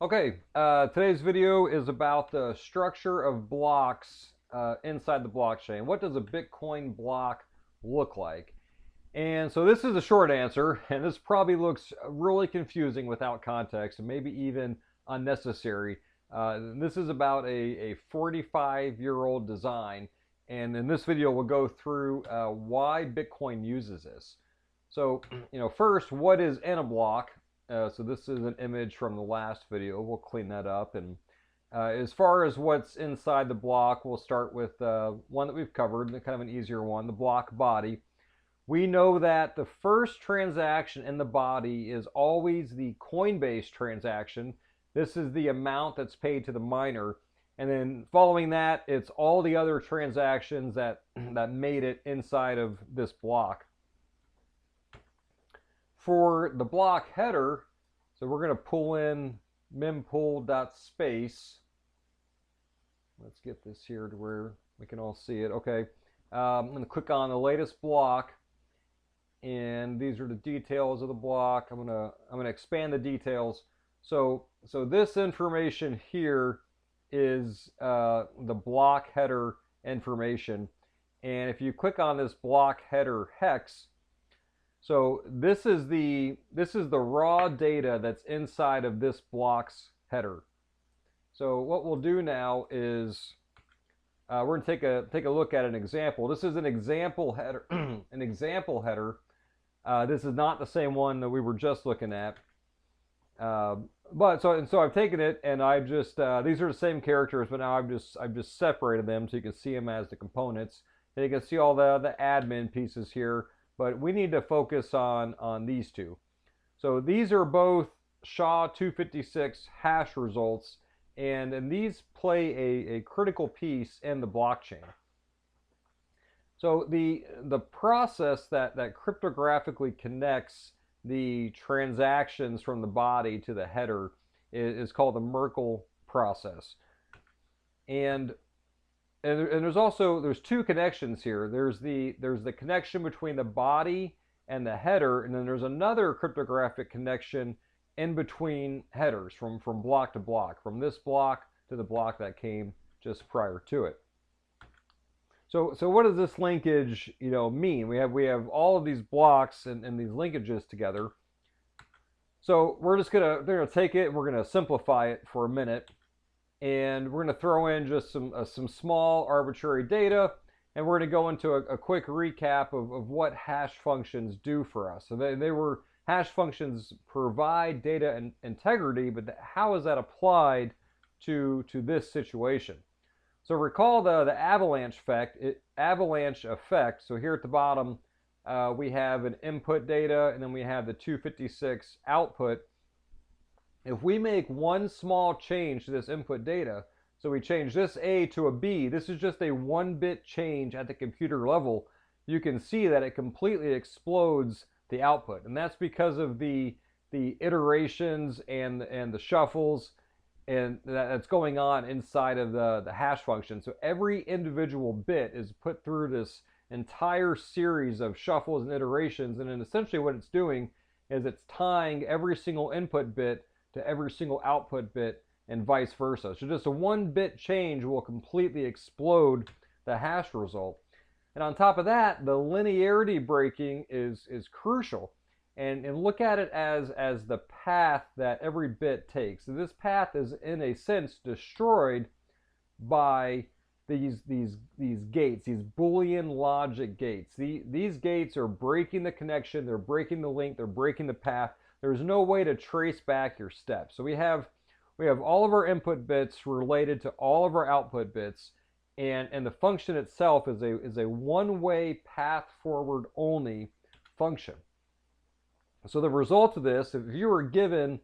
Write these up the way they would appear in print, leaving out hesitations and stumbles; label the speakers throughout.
Speaker 1: Okay, today's video is about the structure of blocks inside the blockchain. What does a Bitcoin block look like? And so this is a short answer, and this probably looks really confusing without context and maybe even unnecessary. This is about a 45-year-old design, and in this video we'll go through why Bitcoin uses this. So, first, what is in a block? So this is an image from the last video. We'll clean that up. And as far as what's inside the block, we'll start with one that we've covered, kind of an easier one, the block body. We know that the first transaction in the body is always the Coinbase transaction. This is the amount that's paid to the miner. And then following that, it's all the other transactions that made it inside of this block. For the block header, so we're going to pull in mempool.space. Let's get this here to where we can all see it. Okay, I'm going to click on the latest block, and these are the details of the block. I'm going to expand the details. So this information here is the block header information, and if you click on this block header hex, so this is the raw data that's inside of this block's header. So what we'll do now is we're going to take a look at an example. This is an example header. An example header. This is not the same one that we were just looking at. But so I've taken it and I've just these are the same characters, but now I've just separated them so you can see them as the components. And you can see all the admin pieces here. But we need to focus on these two. So these are both SHA-256 hash results, and these play a critical piece in the blockchain. So the process that cryptographically connects the transactions from the body to the header is called the Merkel process. And there's two connections here. There's the connection between the body and the header, and then there's another cryptographic connection in between headers from block to block, from this block to the block that came just prior to it. So what does this linkage mean? We have all of these blocks and these linkages together. So we're gonna take it and we're gonna simplify it for a minute. And we're going to throw in just some small arbitrary data, and we're going to go into a quick recap of what hash functions do for us. So hash functions provide data integrity, but how is that applied to this situation? So recall the avalanche effect. So here at the bottom, we have an input data, and then we have the 256 output. If we make one small change to this input data, so we change this A to a B, this is just a 1-bit change at the computer level, you can see that it completely explodes the output. And that's because of the iterations and the shuffles and that's going on inside of the hash function. So every individual bit is put through this entire series of shuffles and iterations, and then essentially what it's doing is it's tying every single input bit to every single output bit and vice versa. So just a 1-bit change will completely explode the hash result. And on top of that, the linearity breaking is crucial. And look at it as the path that every bit takes. So this path is in a sense destroyed by these gates, these Boolean logic gates. These gates are breaking the connection, they're breaking the link, they're breaking the path. There's no way to trace back your steps. So we have all of our input bits related to all of our output bits, and the function itself is a one-way path forward only function. So the result of this, if you were given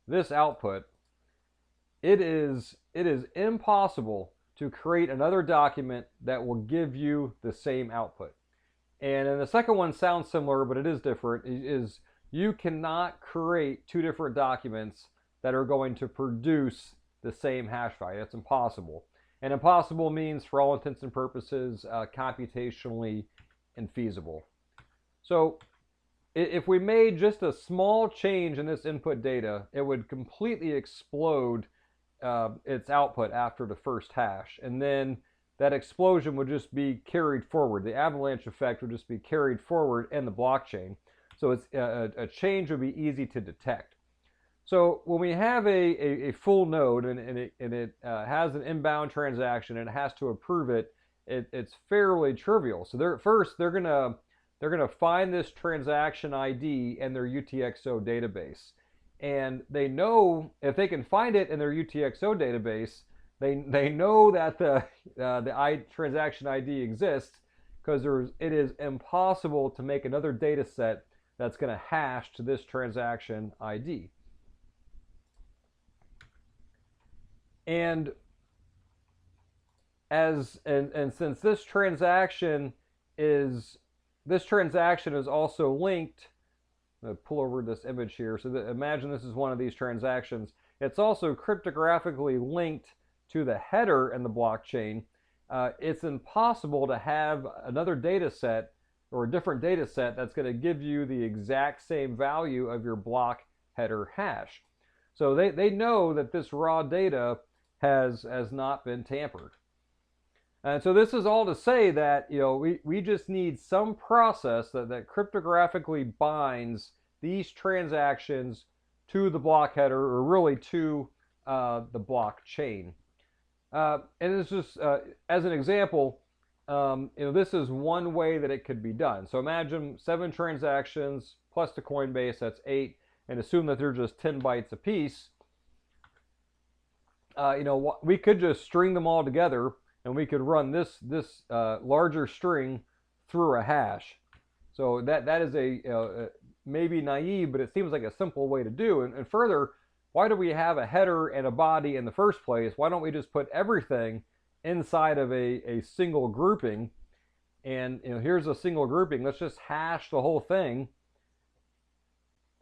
Speaker 1: this output, it is impossible to create another document that will give you the same output. And then the second one sounds similar, but it is different. You cannot create two different documents that are going to produce the same hash value. That's impossible. And impossible means, for all intents and purposes, computationally infeasible. So if we made just a small change in this input data, it would completely explode its output after the first hash. And then that explosion would just be carried forward. The avalanche effect would just be carried forward in the blockchain. So it's a change would be easy to detect. So when we have a full node and it has an inbound transaction and it has to approve it, it's fairly trivial. So they're gonna find this transaction ID in their UTXO database, and they know if they can find it in their UTXO database, they know that the transaction ID exists, because it is impossible to make another data set that's going to hash to this transaction ID. And since this transaction is also linked, I'm going to pull over this image here. So imagine this is one of these transactions. It's also cryptographically linked to the header in the blockchain. It's impossible to have another data set or a different data set that's going to give you the exact same value of your block header hash. So they know that this raw data has not been tampered. And so this is all to say that, you know, we just need some process that cryptographically binds these transactions to the block header, or really to the blockchain. And it's just as an example, you know, this is one way that it could be done. So imagine 7 transactions plus the Coinbase, that's 8, and assume that they're just 10 bytes apiece. You know, we could just string them all together, and we could run this larger string through a hash. So that is maybe naive, but it seems like a simple way to do. And further, why do we have a header and a body in the first place? Why don't we just put everything inside of a single grouping? And, you know, here's a single grouping. Let's just hash the whole thing.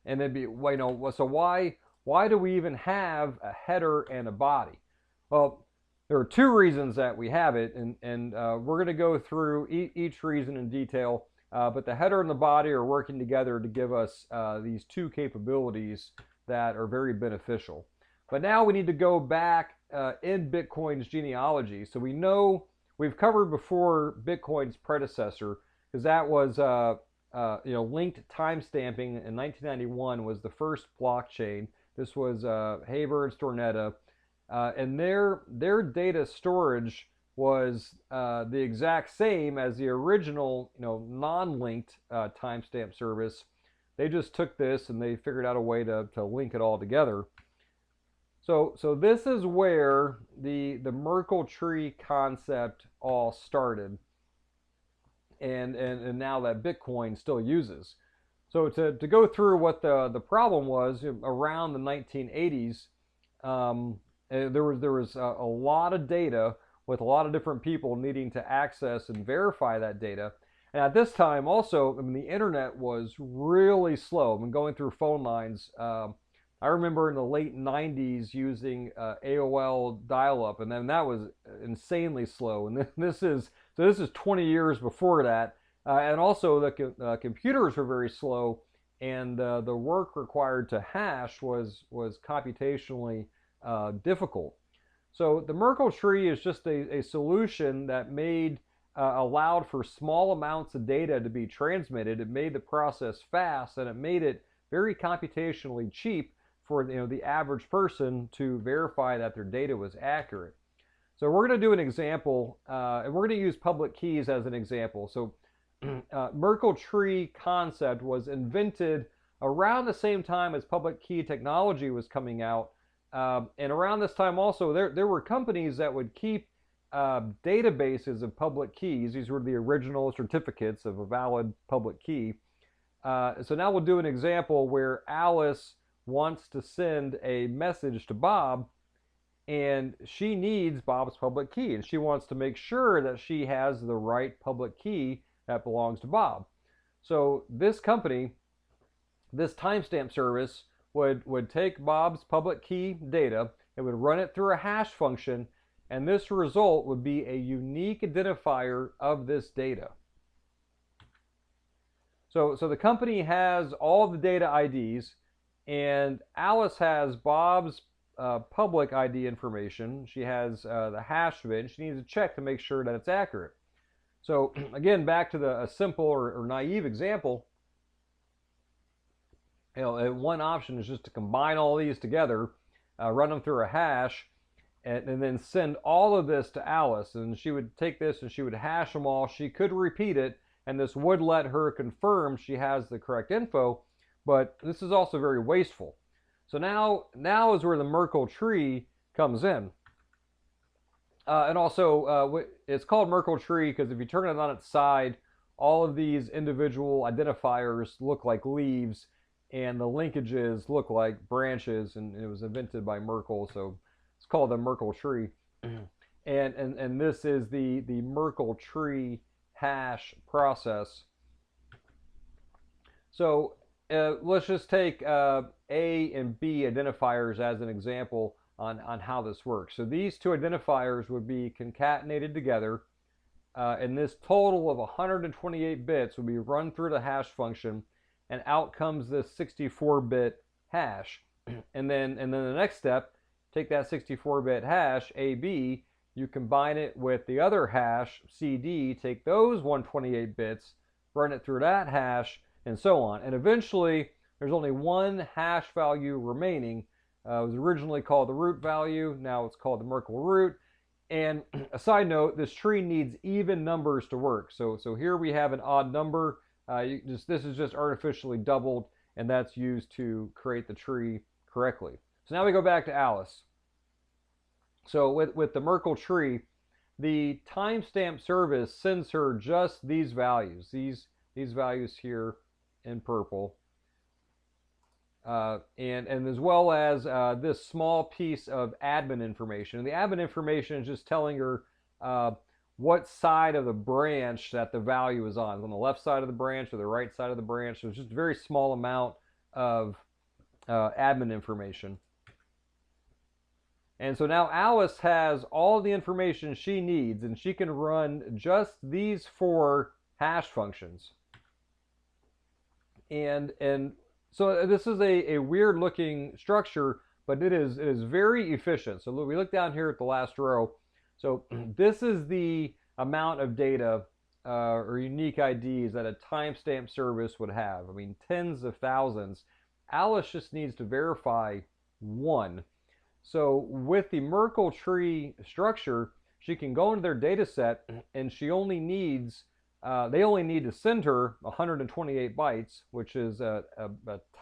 Speaker 1: And then you know, so why do we even have a header and a body? Well, there are 2 reasons that we have it, and we're going to go through each reason in detail. But the header and the body are working together to give us these 2 capabilities that are very beneficial. But now we need to go back in Bitcoin's genealogy. So we know we've covered before Bitcoin's predecessor, because that was you know, linked timestamping in 1991 was the first blockchain. This was Haber and Stornetta, and their data storage was the exact same as the original, you know, non-linked timestamp service. They just took this and they figured out a way to link it all together. So this is where the Merkle tree concept all started, and now that Bitcoin still uses. So to go through what the problem was around the 1980s, there was a lot of data with a lot of different people needing to access and verify that data. And at this time also, I mean, the internet was really slow. I mean, going through phone lines, I remember in the late 90s using AOL dial-up, and then that was insanely slow. And this is 20 years before that. And also the computers were very slow, and the work required to hash was computationally difficult. So the Merkle tree is just a solution that allowed for small amounts of data to be transmitted. It made the process fast, and it made it very computationally cheap for, you know, the average person to verify that their data was accurate. So we're going to do an example, and we're going to use public keys as an example. So Merkle tree concept was invented around the same time as public key technology was coming out. And around this time also, there were companies that would keep databases of public keys. These were the original certificates of a valid public key. So now we'll do an example where Alice wants to send a message to Bob, and she needs Bob's public key, and she wants to make sure that she has the right public key that belongs to Bob. So this company, this timestamp service, would take Bob's public key data, it would run it through a hash function, and this result would be a unique identifier of this data. So the company has all the data IDs, and Alice has Bob's public ID information. She has the hash of it, and she needs to check to make sure that it's accurate. So again, back to a simple or naive example, one option is just to combine all these together, run them through a hash, and then send all of this to Alice. And she would take this and she would hash them all. She could repeat it, and this would let her confirm she has the correct info, but this is also very wasteful. So now is where the Merkle tree comes in. And also, it's called Merkle tree because if you turn it on its side, all of these individual identifiers look like leaves, and the linkages look like branches, and it was invented by Merkel, so it's called the Merkle tree. And this is the Merkle tree hash process. So let's just take A and B identifiers as an example on how this works. So these two identifiers would be concatenated together, and this total of 128 bits would be run through the hash function, and out comes this 64-bit hash. And then the next step, take that 64-bit hash, AB, you combine it with the other hash, CD, take those 128 bits, run it through that hash, and so on. And eventually, there's only one hash value remaining. It was originally called the root value. Now it's called the Merkle root. And a side note, this tree needs even numbers to work. So here we have an odd number. This is just artificially doubled, and that's used to create the tree correctly. So now we go back to Alice. So with the Merkle tree, the timestamp service sends her just these values, these values here in purple, and as well as this small piece of admin information. And the admin information is just telling her what side of the branch that the value is on the left side of the branch or the right side of the branch. So it's just a very small amount of admin information. And so now Alice has all the information she needs, and she can run just these 4 hash functions. And so this is a weird looking structure, but it is very efficient. So we look down here at the last row. So this is the amount of data or unique IDs that a timestamp service would have. I mean, tens of thousands. Alice just needs to verify 1. So with the Merkle tree structure, she can go into their data set, and she only needs, they only need to send her 128 bytes, which is a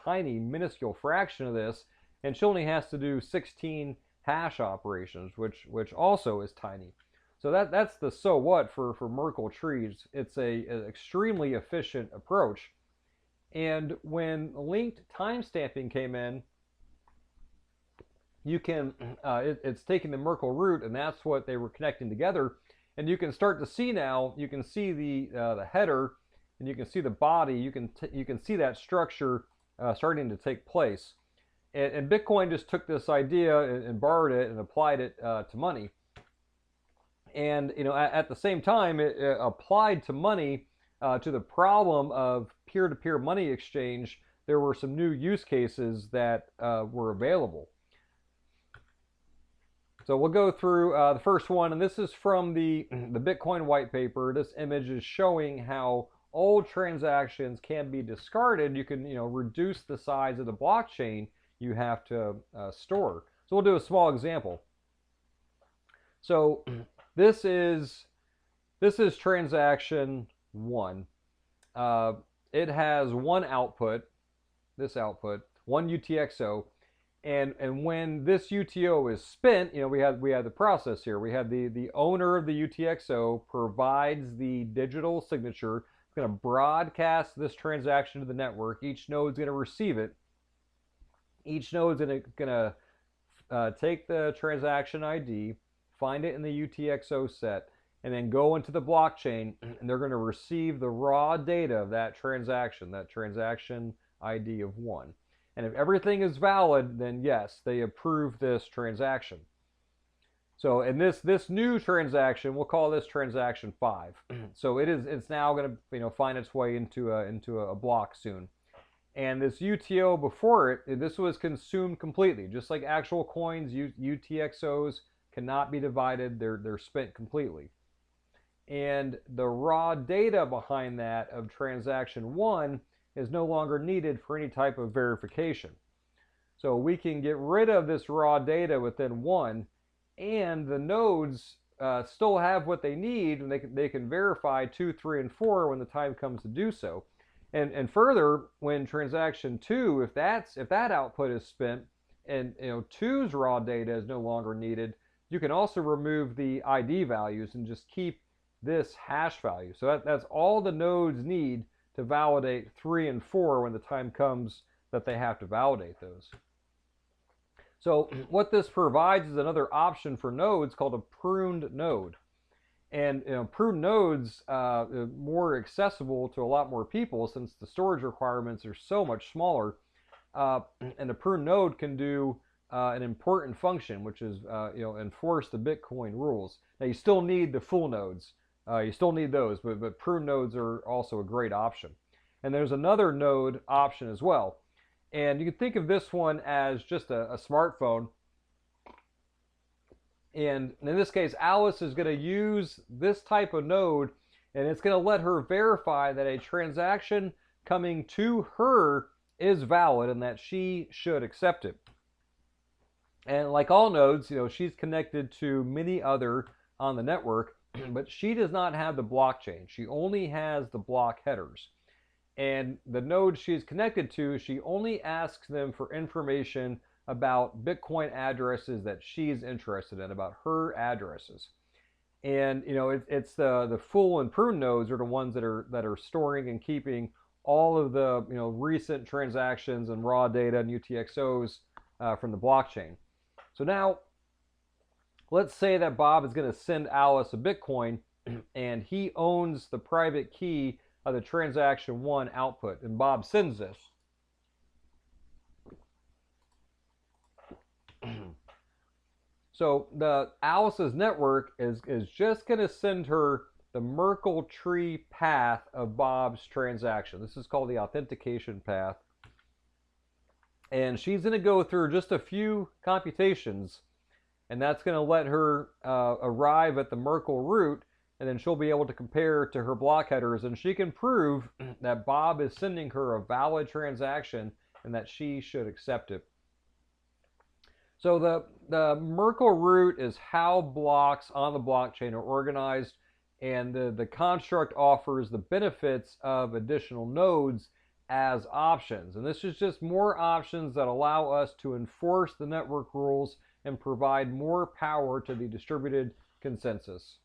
Speaker 1: tiny, minuscule fraction of this, and she only has to do 16 hash operations, which also is tiny. So that's the so what for Merkle trees. It's an extremely efficient approach. And when linked timestamping came in, you can it's taking the Merkle root, and that's what they were connecting together. And you can start to see now. You can see the header, and you can see the body. You can see that structure starting to take place. And Bitcoin just took this idea and borrowed it and applied it to money. And at the same time, it applied to money to the problem of peer-to-peer money exchange. There were some new use cases that were available. So we'll go through the first one, and this is from the Bitcoin white paper. This image is showing how old transactions can be discarded. You can reduce the size of the blockchain you have to store. So we'll do a small example. So this is transaction 1. It has one output, this output, 1 UTXO. And when this UTO is spent, we have the process here. We have the owner of the UTXO provides the digital signature. It's going to broadcast this transaction to the network. Each node is going to receive it. Each node is going to take the transaction ID, find it in the UTXO set, and then go into the blockchain, and they're going to receive the raw data of that transaction ID of 1. And if everything is valid, then yes, they approve this transaction. So in this new transaction, we'll call this transaction 5. So it's now going to find its way into a block soon. And this UTO before it, this was consumed completely, just like actual coins. UTXOs cannot be divided; they're spent completely. And the raw data behind that of transaction 1 is no longer needed for any type of verification. So we can get rid of this raw data within 1, and the nodes still have what they need, and they can verify 2, 3, and 4 when the time comes to do so. And further, when transaction 2, if that output is spent, and 2's raw data is no longer needed, you can also remove the ID values and just keep this hash value. So that's all the nodes need to validate 3 and 4 when the time comes that they have to validate those. So what this provides is another option for nodes called a pruned node. And pruned nodes are more accessible to a lot more people since the storage requirements are so much smaller. And a pruned node can do an important function, which is enforce the Bitcoin rules. Now you still need the full nodes. You still need those, but pruned nodes are also a great option. And there's another node option as well. And you can think of this one as just a smartphone. And in this case, Alice is going to use this type of node, and it's going to let her verify that a transaction coming to her is valid and that she should accept it. And like all nodes, she's connected to many other on the network, but she does not have the blockchain. She only has the block headers. And the node she's connected to, she only asks them for information about Bitcoin addresses that she's interested in, about her addresses. And it's the full and pruned nodes are the ones that are storing and keeping all of the recent transactions and raw data and UTXOs from the blockchain. So now, let's say that Bob is going to send Alice a Bitcoin, and he owns the private key of the transaction 1 output, and Bob sends this. So the Alice's network is just going to send her the Merkel tree path of Bob's transaction. This is called the authentication path. And she's going to go through just a few computations, and that's going to let her arrive at the Merkel root, and then she'll be able to compare to her block headers, and she can prove that Bob is sending her a valid transaction and that she should accept it. So the Merkel root is how blocks on the blockchain are organized, and the construct offers the benefits of additional nodes as options. And this is just more options that allow us to enforce the network rules and provide more power to the distributed consensus.